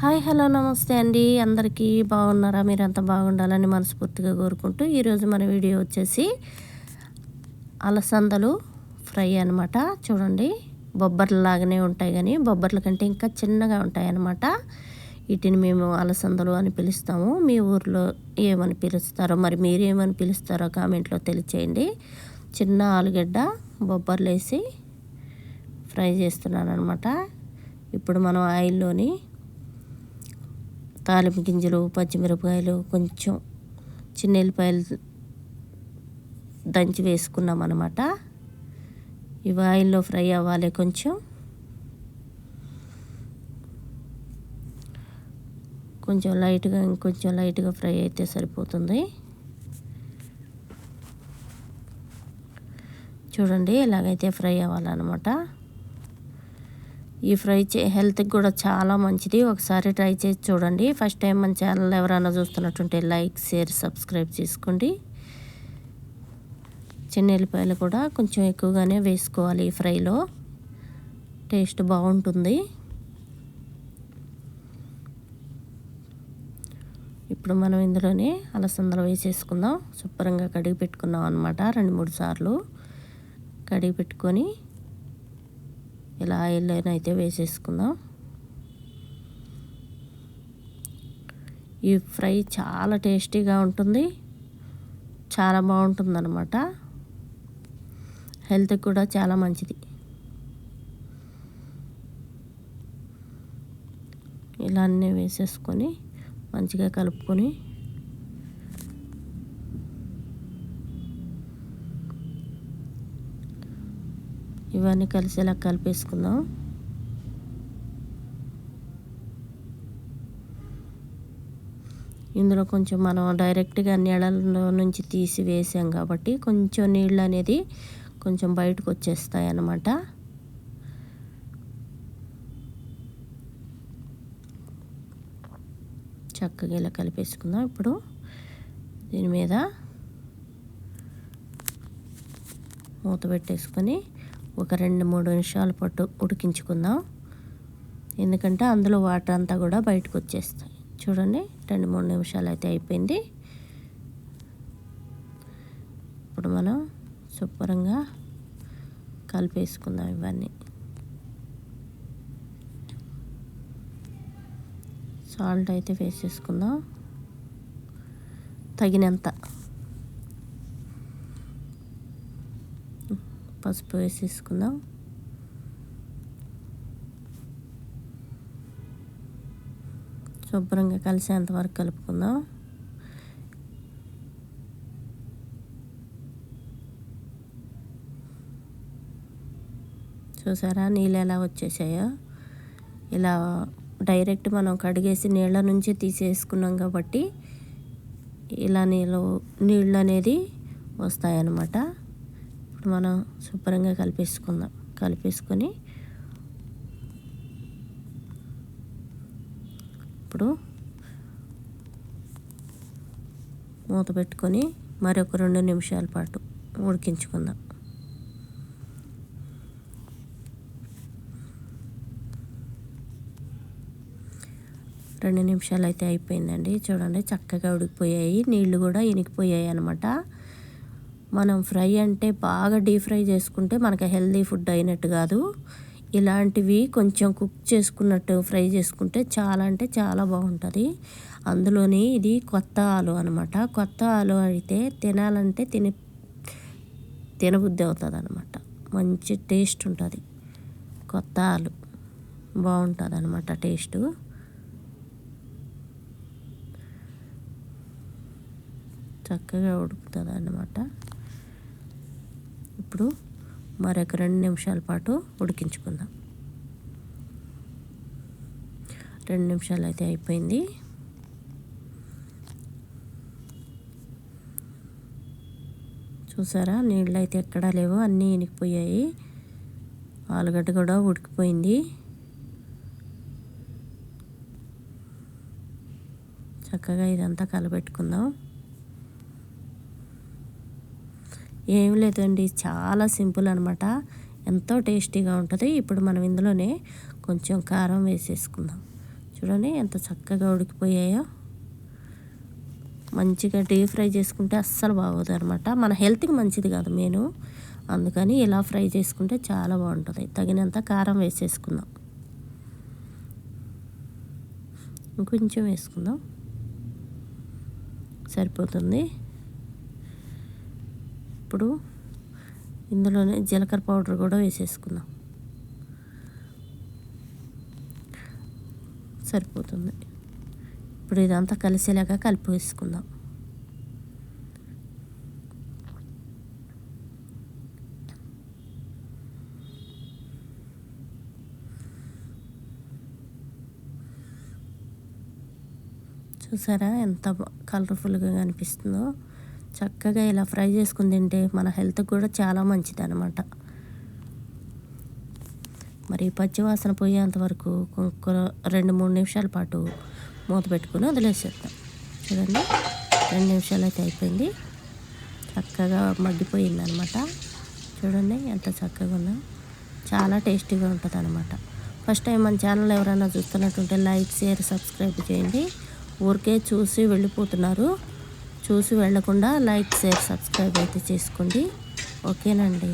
Hi hello నమస్తే అండి. అందరికీ బాగున్నారా? మీరంతా బాగుండాలని మనస్ఫూర్తిగా కోరుకుంటూ ఈరోజు మన వీడియో వచ్చేసి అలసందలు ఫ్రై అనమాట. చూడండి, బొబ్బర్లలాగానే ఉంటాయి కానీ బొబ్బర్ల కంటే ఇంకా చిన్నగా ఉంటాయి అన్నమాట. వీటిని మేము అలసందలు అని పిలుస్తాము. మీ ఊర్లో ఏమని పిలుస్తారో, మరి మీరు ఏమని పిలుస్తారో కామెంట్లో తెలియచేయండి. చిన్న ఆలుగడ్డ బొబ్బర్లు వేసి ఫ్రై చేస్తున్నాను అనమాట. ఇప్పుడు మనం ఆయిల్లోని తాలింపు గింజలు, పచ్చిమిరపకాయలు, కొంచెం చిన్న ఎల్లిపాయలు దంచి వేసుకున్నాం అన్నమాట. ఇవి ఆయిల్లో ఫ్రై అవ్వాలి. కొంచెం లైట్గా, ఇంకొంచెం లైట్గా ఫ్రై అయితే సరిపోతుంది. చూడండి, ఇలాగైతే ఫ్రై అవ్వాలన్నమాట. ఈ ఫ్రై హెల్త్కి కూడా చాలా మంచిది. ఒకసారి ట్రై చేసి చూడండి. ఫస్ట్ టైం మన ఛానల్ ఎవరైనా చూస్తున్నట్టుంటే లైక్, షేర్, సబ్స్క్రైబ్ చేసుకోండి. చిన్న ఎల్లిపాయలు కూడా కొంచెం ఎక్కువగానే వేసుకోవాలి. ఈ ఫ్రైలో టేస్ట్ బాగుంటుంది. ఇప్పుడు మనం ఇందులోనే అలసందలు వేసేసుకుందాం. శుభ్రంగా కడిగి పెట్టుకున్నాం అనమాట. 2-3 సార్లు కడిగి పెట్టుకొని ఇలా ఆయిల్లోనే అయితే వేసేసుకుందాం. ఈ ఫ్రై చాలా టేస్టీగా ఉంటుంది, చాలా బాగుంటుంది అన్నమాట. హెల్త్కి కూడా చాలా మంచిది. ఇలా అన్నీ వేసేసుకొని మంచిగా కలుపుకొని ఇవన్నీ కలిసేలా కలిపేసుకుందాం. ఇందులో కొంచెం మనం డైరెక్ట్గా నీళ్ళలో నుంచి తీసి వేసాం కాబట్టి కొంచెం నీళ్ళు అనేది కొంచెం బయటకు వచ్చేస్తాయి అన్నమాట. చక్కగా ఇలా కలిపేసుకుందాం. ఇప్పుడు దీని మీద మూత పెట్టేసుకొని ఒక 2-3 నిమిషాల పాటు ఉడికించుకుందాం. ఎందుకంటే అందులో వాటర్ అంతా కూడా బయటకు వచ్చేస్తాయి. చూడండి, 2-3 నిమిషాలు అయితే అయిపోయింది. ఇప్పుడు మనం శుభ్రంగా కలిపేసుకుందాం. ఇవన్నీ సాల్ట్ అయితే వేసేసుకుందాం తగినంత. పసుపు వేసేసుకుందాం. శుభ్రంగా కలిసేంత వరకు కలుపుకుందాం. చూసారా నీళ్ళు ఎలా వచ్చేసాయో? ఇలా డైరెక్ట్ మనం కడిగేసి నీళ్ళ నుంచి తీసేసుకున్నాం కాబట్టి ఇలా నీళ్ళు అనేది వస్తాయన్నమాట. ఇప్పుడు మనం శుభ్రంగా కలిపేసుకొని ఇప్పుడు మూత పెట్టుకొని మరొక 2 నిమిషాల పాటు ఉడికించుకుందాం. రెండు నిమిషాలు అయితే అయిపోయిందండి. చూడండి, చక్కగా ఉడికిపోయాయి. నీళ్ళు కూడా ఇనికిపోయాయి అన్నమాట. మనం ఫ్రై అంటే బాగా డీప్ ఫ్రై చేసుకుంటే మనకి హెల్తీ ఫుడ్ అయినట్టు కాదు. ఇలాంటివి కొంచెం కుక్ చేసుకున్నట్టు ఫ్రై చేసుకుంటే చాలా అంటే చాలా బాగుంటుంది. అందులోని ఇది కొత్త ఆలు అనమాట. కొత్త ఆలు అయితే తినాలంటే తినబుద్ధి అవుతుంది అనమాట. మంచి టేస్ట్ ఉంటుంది. కొత్త ఆలు బాగుంటుంది అనమాట టేస్టు. చక్కగా ఉడుకుతుంది అన్నమాట. ఇప్పుడు మరొక 2 నిమిషాల పాటు ఉడికించుకుందాం. 2 నిమిషాలు అయితే అయిపోయింది. చూసారా, నీళ్ళు అయితే ఎక్కడా లేవు, అన్నీ ఇనికిపోయాయి. ఆలుగడ్డ కూడా ఉడికిపోయింది. చక్కగా ఇదంతా కలబెట్టుకుందాం. ఏం లేదండి, చాలా సింపుల్ అనమాట. ఎంతో టేస్టీగా ఉంటుంది. ఇప్పుడు మనం ఇందులోనే కొంచెం కారం వేసేసుకుందాం. చూడండి ఎంత చక్కగా ఉడికిపోయాయో. మంచిగా డీప్ ఫ్రై చేసుకుంటే అస్సలు బాగోదు అనమాట, మన హెల్త్కి మంచిది కాదు మెయిన్. అందుకని ఇలా ఫ్రై చేసుకుంటే చాలా బాగుంటుంది. తగినంత కారం వేసేసుకుందాం, ఇంకొంచెం వేసుకుందాం సరిపోతుంది. ఇప్పుడు ఇందులోనే జీలకర్ర పౌడర్ కూడా వేసేసుకుందాం, సరిపోతుంది. ఇప్పుడు ఇదంతా కలిసేలాగా కలిపి వేసుకుందాం. చూసారా ఎంత కలర్ఫుల్గా కనిపిస్తుందో. చక్కగా ఇలా ఫ్రై చేసుకుని తింటే మన హెల్త్కి కూడా చాలా మంచిది అనమాట. మరి పచ్చివాసన పోయేంత వరకు 2-3 నిమిషాల పాటు మూత పెట్టుకుని వదిలేసేద్దాం. చూడండి 2 నిమిషాలు అయితే అయిపోయింది, చక్కగా మగ్గిపోయింది అనమాట. చూడండి ఎంత చక్కగా ఉందో, చాలా టేస్టీగా ఉంటుంది అనమాట. ఫస్ట్ టైం మన ఛానల్ ఎవరైనా చూస్తున్నట్టుంటే లైక్, షేర్, సబ్స్క్రైబ్ చేయండి. ఊరికే చూసి వెళ్ళిపోతున్నారు, చూసి వెళ్ళకుండా లైక్, షేర్, సబ్స్క్రైబ్ అయితే చేసుకోండి. ఓకేనండి.